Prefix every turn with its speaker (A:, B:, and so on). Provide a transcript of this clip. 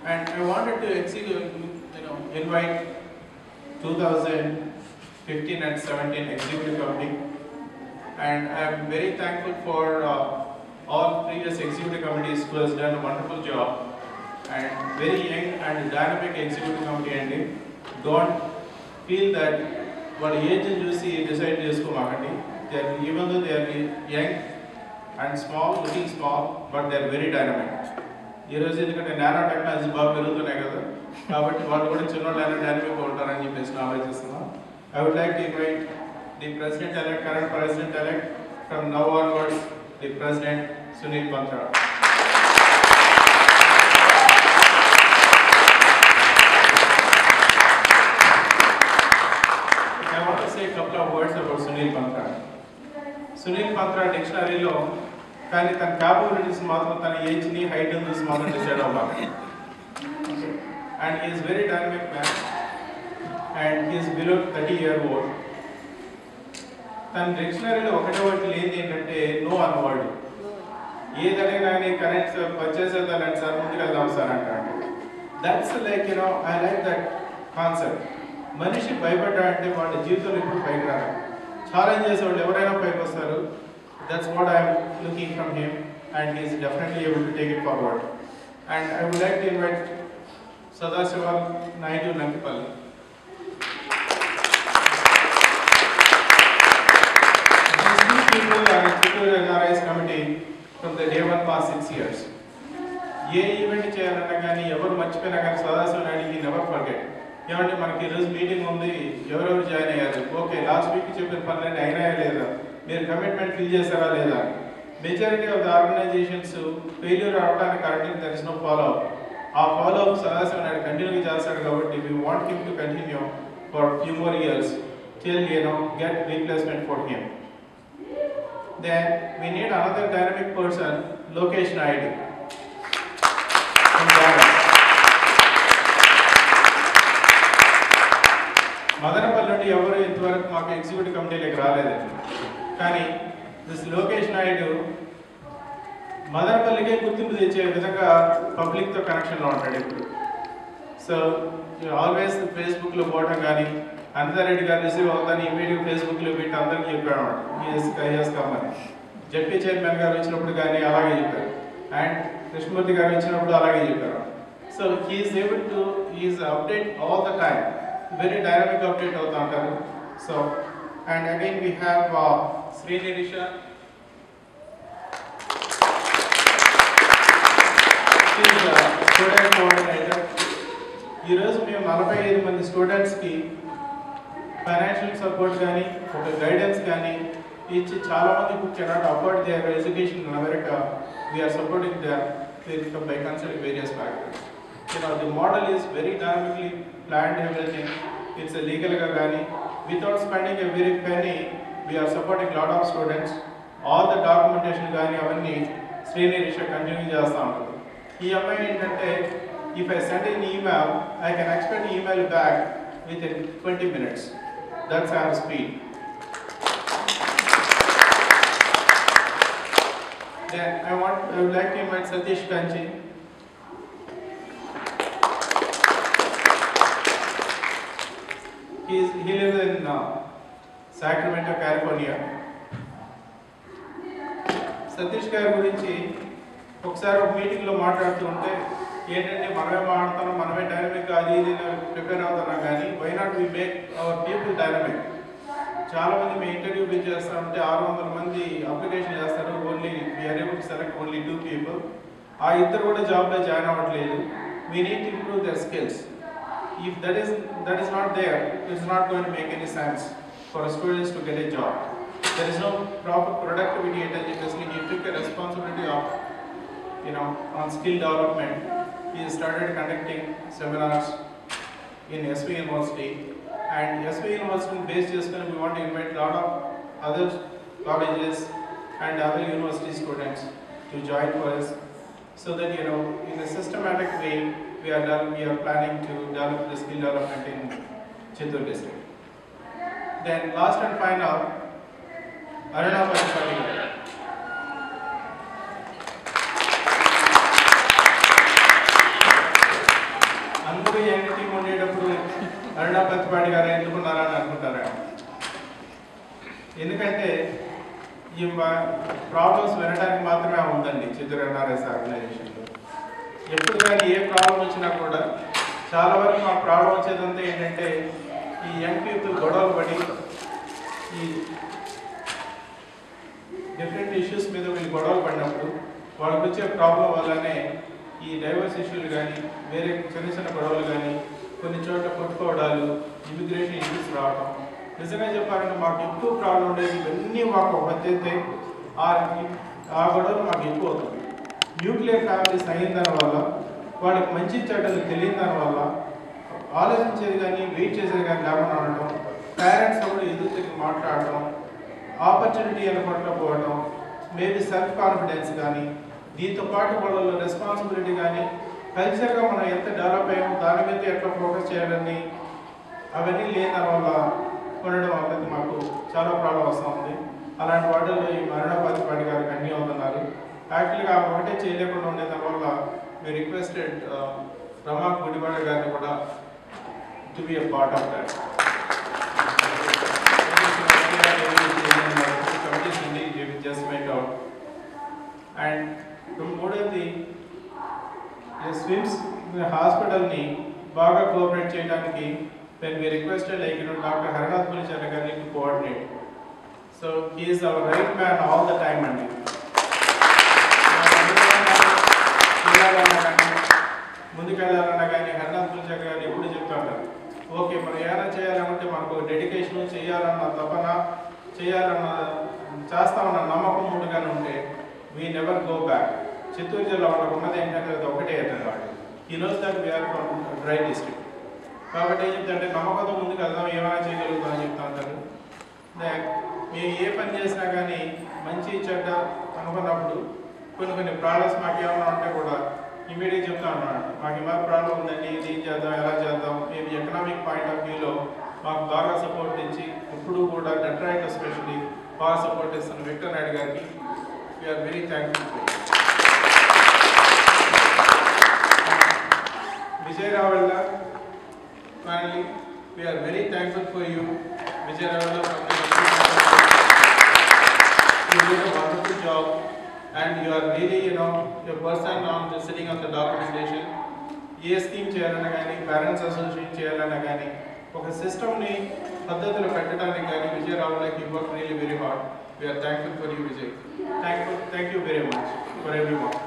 A: And I wanted to invite 2015 and 17 executive committee, and I am very thankful for all previous executive committees who has done a wonderful job, and very young and dynamic executive committee. And don't feel that what age you see decide chesukomakandi. Even though they are young and small, looking small, but they are very dynamic. ఈ రోజు ఎందుకంటే nano technology బాగా పెరుగుతున్నాయి కదా, కాబట్టి వాళ్ళు కూడా చిన్నోళ్ళైనా డైనమిక్గా ఉంటారని చెప్పేసి ఆలోచిస్తున్నాం. I would like to invite the President-elect, current President-elect, from now onwards, the President Sunil Pantra. I want to say a couple of words about Sunil Pantra. Sunil Pantra dictionary lo కానీ తన capabilities మాత్రం తన ఏజ్ని height చూసి మాత్రం decide అవ్వాలి. And he is very dynamic man and he is below 30 years old. తన డిక్షనరీలో ఒకటే ఒకటి లేనిది ఏంటంటే నో అన్నవాడు. ఏదైనా కానీ కరెంట్ పర్చేస్ అవుతానంటే సార్ ముందుకు వెళ్దాం సార్ అంటాడు. That's like I like that concept. మనిషి భయపడ్డాడంటే వాళ్ళ జీవితంలో ఇప్పుడు పైకి రాదు. ఛాలెంజ్ చేసేవాళ్ళు ఎవరైనా పైకి వస్తారు. That's what I am looking from him, and he is definitely able to take it forward. And I would like to invite Sadasiva Naidu Nankipalli. These two people are in Chittoor NRI's committee from the day one past 6 years. A event చేయాలన్నా కానీ ఎవరు మర్చిపోయినా కానీ Sadashiva Naidu never forget. ఏమంటే మనకి ఈరోజు meeting ఉంది, ఎవరెవరు జాయిన్ అయ్యారు, ఓకే లాస్ట్ వీక్ చెప్పిన పనులన్నీ అయినాయా లేదా, మీరు కమిట్మెంట్ ఫిల్ చేశారా లేదా. Majority of the organisations failure అవడానికి కారణం there is no follow up. ఆ ఫాలో అప్ సదాశివ నాయుడు కంటిన్యూగా చేస్తాడు కాబట్టి we want him to continue for few more years till get replacement for him. Then we need another dynamic person, Lokesh Naidu. Madanapalle నుండి ఎవరు ఇంతవరకు మాకు ఎగ్జిక్యూటివ్ కమిటీలోకి రాలేదండి. కానీ దిస్ లోకేష్ నాయుడు మదనపల్లికే గుర్తింపు తెచ్చే విధంగా పబ్లిక్తో కనెక్షన్లో ఉంటాడు ఇప్పుడు. సో ఆల్వేస్ ఫేస్బుక్లో పోవడం కానీ, అనంతారెడ్డి గారు రిసీవ్ అవుతాను ఇమీడియట్ ఫేస్బుక్లో పెట్టి అందరికీ చెప్పాడు అనమాట కమ్మని. జడ్పీ చైర్మన్ గారు వచ్చినప్పుడు కానీ అలాగే చెప్పారు, అండ్ కృష్ణమూర్తి గారు వచ్చినప్పుడు అలాగే చెప్పారు. So he's able to update all the time, very dynamic update అవుతా ఉంటారు. So and again we have Srinirisha. Student coordinator. ఈరోజు మేము 45 మంది స్టూడెంట్స్కి ఫైనాన్షియల్ సపోర్ట్ కానీ ఒక గైడెన్స్ కానీ ఇచ్చి చాలామంది who cannot afford their education in America, we are supporting their income by considering various factors. The model is very dynamically planned, everything. It's a legal gani. Without spending a very penny, we are supporting a lot of students. All the documentation gani avanni Srinirisha continue chestha untaru. Ee ammayi entante if I send an email, I can expect email back within 20 minutes. That's our speed. Then I would like to invite Satish Kanchi. He lives in Sacramento, California. Satish గారి గురించి ఒకసారి ఒక మీటింగ్లో మాట్లాడుతూ ఉంటే ఏంటంటే మనమే మాట్లాడుతున్నాం, మనమే డైనమిక్ అది ఇది ప్రిపేర్ అవుతున్నాం, కానీ why not we make our people dynamic. చాలామంది మేము ఇంటర్వ్యూ బిల్ చేస్తామంటే 600 మంది అప్లికేషన్ చేస్తారు, only we're able to select only 2 people. ఆ ఇద్దరు కూడా జాబ్లో జాయిన్ అవ్వట్లేదు. We need to improve their skills. If that is not there, it's not going to make any sense for students to get a job. There is no proper productivity at education. He took a responsibility of, on skill development. He started conducting seminars in SV University, and SV University based just we want to invite a lot of other colleges and other university students to join for us, so that in a systematic way we are planning to develop the skill development in Chittoor district. Then last and final, Aruna Patil. Aruna Prathipati గారు ఎందుకున్నారా అని అనుకుంటారా? ఎందుకంటే ఈ problems వినడానికి మాత్రమే ఉందండి Chittoor NRS ఆర్గనైజేషన్లో. ఎప్పుడు కానీ ఏ ప్రాబ్లం వచ్చినా కూడా చాలా వరకు మా ప్రాబ్లం వచ్చేదంతా ఏంటంటే ఈ యంగ్ పీపుల్ గొడవలు పడి ఈ డిఫరెంట్ ఇష్యూస్ మీద వీళ్ళు గొడవలు పడినప్పుడు వాళ్ళకి వచ్చే ప్రాబ్లం వల్లనే ఈ డైవర్స్ ఇష్యూలు కానీ వేరే చిన్న చిన్న గొడవలు కానీ కొన్ని చోట్ల కొట్టుకోవడాలు, ఇమిగ్రేషన్ ఇష్యూస్ రావడం. నిజంగా చెప్పాలంటే మాకు ఎక్కువ ప్రాబ్లం ఉండేది ఇవన్నీ మాకు వచ్చేస్తే ఆ గొడవలు మాకు ఎక్కువ అవుతుంది. న్యూక్లియర్ ఫ్యామిలీస్ అయిన దానివల్ల వాళ్ళకి మంచి చెడ్డలు తెలియని దానివల్ల ఆలోచించేది కానీ వెయిట్ చేసేది కానీ లేకుండా ఉండటం, పేరెంట్స్ కూడా ఎదురు తిరిగి మాట్లాడటం, ఆపర్చునిటీ అనుకోవడం, మేబీ సెల్ఫ్ కాన్ఫిడెన్స్ కానీ, దీంతో పాటు వాళ్ళలో రెస్పాన్సిబిలిటీ కానీ, కల్చర్గా మనం ఎంత డెవలప్ అయ్యామో దాని మీద ఎట్లా ఫోకస్ చేయాలని అవన్నీ లేని దానివల్ల ఉండడం అనేది మాకు చాలా ప్రాబ్లం వస్తూ ఉంది. అలాంటి వాటిల్లో ఈ అరుణా ప్రతిపాటి గారికి అన్నీ అవుతున్నారు. యాక్చువల్గా ఒకటే చేయలేకుండా ఉండే దానివల్ల we requested Rama Gudibada గారిని కూడా to be a part of that. Just went out. And మూడోది స్విమ్స్ హాస్పిటల్ని బాగా కోఆపరేట్ చేయడానికి when we requested Dr. Haranath Pulichana గారిని to coordinate. So he is our right man all the time అండి. ముందుకెళ్ళాలన్నా కానీ హరినాథ్ పులిచర్ గారు ఎప్పుడు చెప్తా ఉంటారు, ఓకే మనం ఏమైనా చేయాలంటే మనకు డెడికేషన్ చేయాలన్న తపన చేస్తామన్న నమ్మకం ముందుగానే ఉంటే we never go back. Chittoor జిల్లా వాళ్ళకు ఉన్నది ఏంటంటే అది ఒకటే ఎత్తనాడు. ఈ రోజు దాకా వీఆర్ ఫ్రమ్ డ్రై డిస్ట్రిక్ట్ కాబట్టి ఏం చెప్తారంటే నమ్మకంతో ముందుకు వెళ్దాం, ఏమైనా చేయగలుగుతాం అని చెప్తా ఉంటారు. మేము ఏ పని చేసినా కానీ మంచి చెడ్డ అనుకున్నప్పుడు కొన్ని ప్రాబ్లమ్స్ మాకు ఏమైనా ఉంటే కూడా ఇమీడియట్ చెప్తా ఉన్నాడు, మాకు ఏమైనా ప్రాబ్లం ఉందండి, ఇది ఏం చేద్దాం, ఎలా చేద్దాం. మేము ఎకనామిక్ పాయింట్ ఆఫ్ వ్యూలో మాకు బాగా సపోర్ట్ ఇచ్చి ఇప్పుడు కూడా డెట్రాయిట్ ఎస్పెషల్లీ బాగా సపోర్ట్ ఇస్తున్న విక్టర్ నాయుడు గారికి we are very thankful. Vijay Ravalla finally we are very thankful for you. Vijay Ravalla you did a wonderful job and you are really a person on the sitting on the documentation. A scheme చేయాలన్నా కానీ parents association చేయాలన్నా కానీ ఒక సిస్టమ్ని పద్ధతిలో పెట్టడానికి కానీ విజయ్ రావులకి work really very hard. We are thankful for you Vijay. Thank you very much for every one.